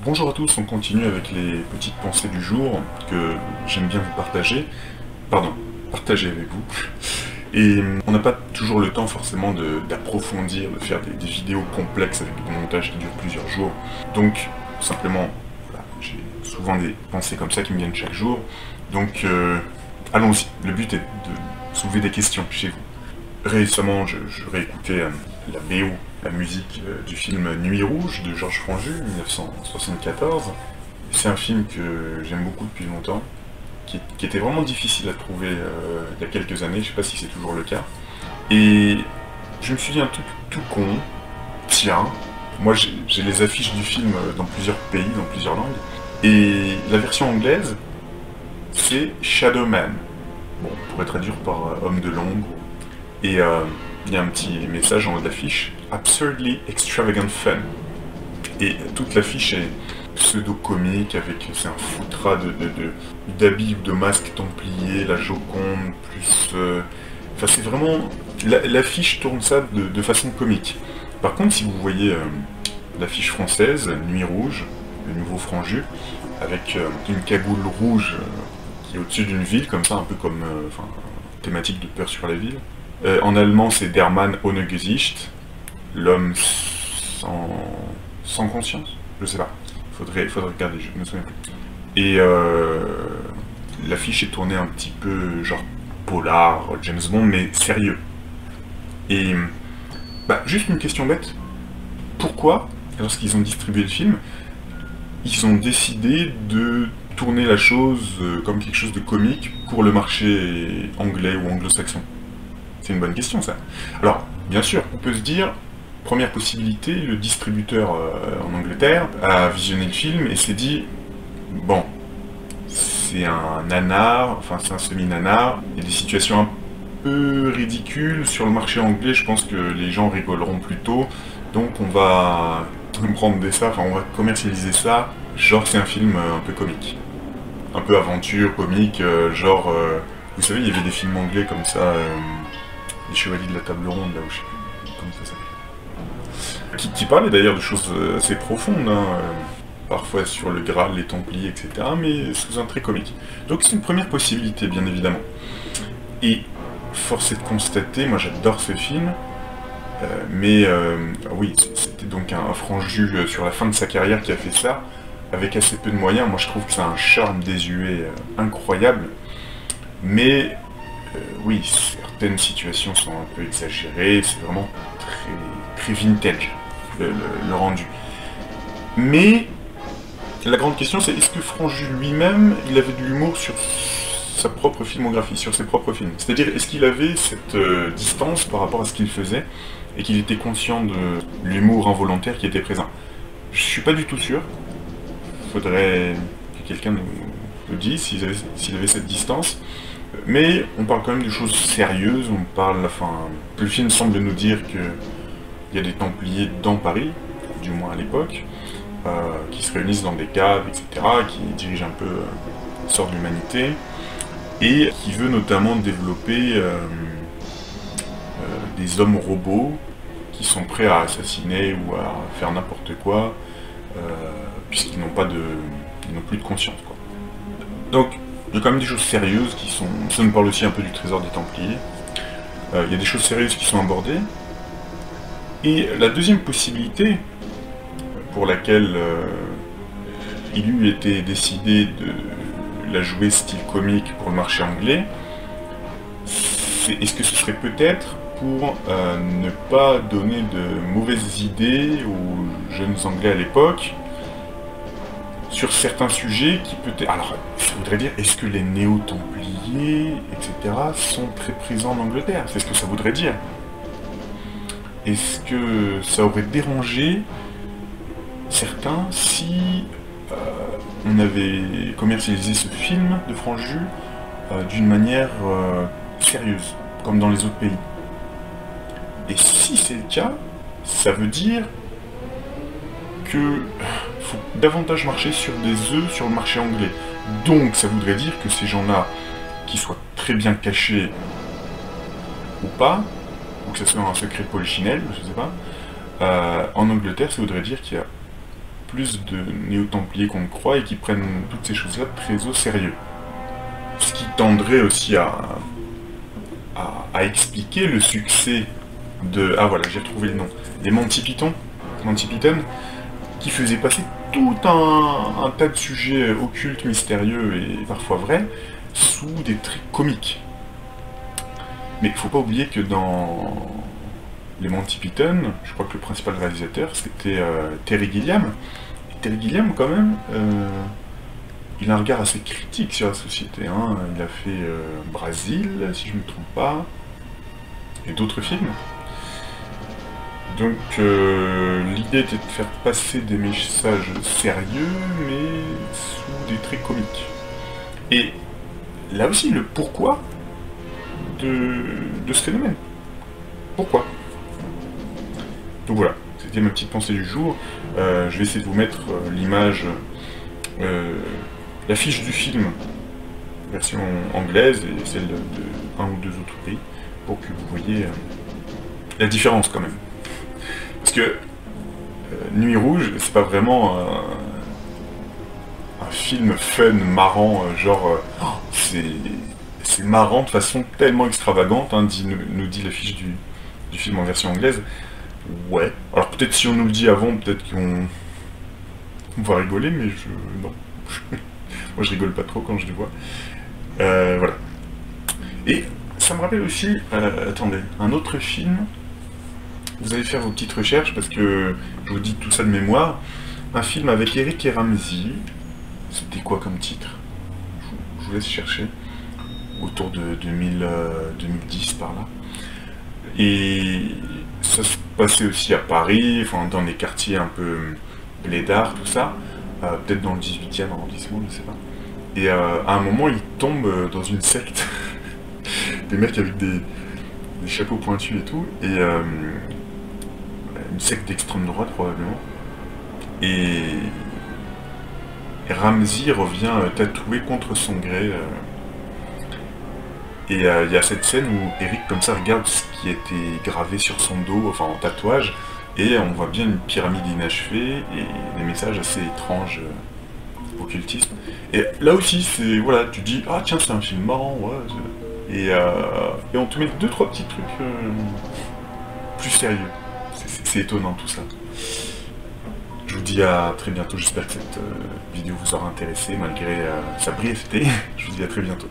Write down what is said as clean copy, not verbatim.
Bonjour à tous, on continue avec les petites pensées du jour que j'aime bien vous partager, partager avec vous. Et on n'a pas toujours le temps forcément d'approfondir, de faire des vidéos complexes avec des montages qui durent plusieurs jours. Donc, simplement, voilà, j'ai souvent des pensées comme ça qui me viennent chaque jour. Donc, allons-y. Le but est de soulever des questions chez vous. Récemment, je réécoutais la BO, la musique du film Nuit Rouge de Georges Franju, 1974. C'est un film que j'aime beaucoup depuis longtemps, qui était vraiment difficile à trouver il y a quelques années, je sais pas si c'est toujours le cas. Et je me suis dit un truc tout con, tiens, moi j'ai les affiches du film dans plusieurs pays, dans plusieurs langues, et la version anglaise, c'est Shadow Man. Bon, on pourrait traduire par Homme de l'ombre. Et il y a un petit message en haut de l'affiche, Absurdly Extravagant Fun. Et toute l'affiche est pseudo-comique, avec c'est un foutras d'habits ou de masques templiers, la Joconde, plus... Enfin c'est vraiment... L'affiche tourne ça de façon comique. Par contre, si vous voyez l'affiche française, Nuit Rouge, le nouveau Franju, avec une cagoule rouge qui est au-dessus d'une ville, comme ça, un peu comme... thématique de peur sur la ville. En allemand, c'est Der Mann ohne Gesicht, l'homme sans conscience, je sais pas. Faudrait regarder, je me souviens plus. Et l'affiche est tournée un petit peu genre polar, James Bond, mais sérieux. Et juste une question bête. Pourquoi, lorsqu'ils ont distribué le film, ils ont décidé de tourner la chose comme quelque chose de comique pour le marché anglais ou anglo-saxon? C'est une bonne question, ça. Alors, bien sûr, on peut se dire, première possibilité, le distributeur en Angleterre a visionné le film et s'est dit, bon, c'est un nanar, enfin c'est un semi-nanar, il y a des situations un peu ridicules sur le marché anglais, je pense que les gens rigoleront plutôt, donc on va prendre on va commercialiser ça, genre c'est un film un peu comique. Un peu aventure, comique, vous savez, il y avait des films anglais comme ça, les Chevaliers de la Table Ronde, là où je sais plus comment ça s'appelle. Qui parlaient d'ailleurs de choses assez profondes, parfois sur le Graal, les Templiers, etc., mais sous un trait comique. Donc c'est une première possibilité, bien évidemment. Et force est de constater, moi j'adore ce film, oui, c'était donc un Franju sur la fin de sa carrière qui a fait ça, avec assez peu de moyens. Moi je trouve que ça a un charme désuet incroyable, mais oui, certaines situations sont un peu exagérées, c'est vraiment très vintage, le rendu. Mais la grande question c'est, est-ce que Franju lui-même, il avait de l'humour sur sa propre filmographie, sur ses propres films? C'est-à-dire, est-ce qu'il avait cette distance par rapport à ce qu'il faisait, et qu'il était conscient de l'humour involontaire qui était présent? Je suis pas du tout sûr. Faudrait que quelqu'un nous dise s'il avait cette distance. Mais on parle quand même de choses sérieuses, le film semble nous dire qu'il y a des Templiers dans Paris, du moins à l'époque, qui se réunissent dans des caves, etc., qui dirigent un peu le sort de l'humanité, et qui veut notamment développer des hommes robots qui sont prêts à assassiner ou à faire n'importe quoi, puisqu'ils n'ont plus de conscience, quoi. Donc, il y a quand même des choses sérieuses qui sont... Ça nous parle aussi un peu du trésor des Templiers. Il y a des choses sérieuses qui sont abordées. Et la deuxième possibilité, pour laquelle il eût été décidé de la jouer style comique pour le marché anglais, est-ce que ce serait peut-être pour ne pas donner de mauvaises idées aux jeunes Anglais à l'époque, sur certains sujets qui peut-être... Alors, ça voudrait dire, est-ce que les néo-templiers, etc., sont très présents en Angleterre? C'est ce que ça voudrait dire. Est-ce que ça aurait dérangé certains si on avait commercialisé ce film de Franju d'une manière sérieuse, comme dans les autres pays? Et si c'est le cas, ça veut dire que faut davantage marcher sur des œufs sur le marché anglais. Donc ça voudrait dire que ces gens-là, qui soient très bien cachés ou pas, ou que ce soit un secret polichinelle, je sais pas, en Angleterre, ça voudrait dire qu'il y a plus de néo-templiers qu'on ne croit et qui prennent toutes ces choses-là très au sérieux. Ce qui tendrait aussi à expliquer le succès de... Ah voilà, j'ai retrouvé le nom. Des Monty Python, qui faisaient passer tout un tas de sujets occultes, mystérieux et parfois vrais, sous des traits comiques. Mais il faut pas oublier que dans les Monty Python, je crois que le principal réalisateur, c'était Terry Gilliam. Et Terry Gilliam, quand même, il a un regard assez critique sur la société. Hein. Il a fait Brésil, si je ne me trompe pas, et d'autres films. Donc l'idée était de faire passer des messages sérieux, mais sous des traits comiques. Et là aussi, le pourquoi de ce phénomène. Pourquoi? Donc voilà, c'était ma petite pensée du jour. Je vais essayer de vous mettre l'image, l'affiche du film, version anglaise, et celle de un ou deux autres pays, pour que vous voyez la différence quand même. Parce que Nuit Rouge, c'est pas vraiment un film fun, marrant, genre... c'est marrant de façon tellement extravagante, hein, nous dit l'affiche du film en version anglaise. Ouais. Alors peut-être si on nous le dit avant, peut-être qu'on va rigoler, mais non. Moi je rigole pas trop quand je le vois. Voilà. Et ça me rappelle aussi, attendez, un autre film. Vous allez faire vos petites recherches parce que je vous dis tout ça de mémoire. Un film avec Eric et Ramsey. C'était quoi comme titre? Je vous laisse chercher. Autour de 2010 par là. Et ça se passait aussi à Paris, enfin dans des quartiers un peu blédards, tout ça. Peut-être dans le 18e arrondissement, je sais pas. Et à un moment, il tombe dans une secte. Des mecs avec des chapeaux pointus et tout. Et une secte d'extrême droite probablement. Et Ramsey revient tatoué contre son gré. Et il y a cette scène où Eric comme ça regarde ce qui a été gravé sur son dos, enfin en tatouage, et on voit bien une pyramide inachevée et des messages assez étranges occultistes. Et là aussi, c'est voilà, tu dis ah tiens c'est un film marrant, ouais. Et on te met deux trois petits trucs plus sérieux. C'est étonnant tout ça. Je vous dis à très bientôt, j'espère que cette vidéo vous aura intéressé malgré sa brièveté. Je vous dis à très bientôt.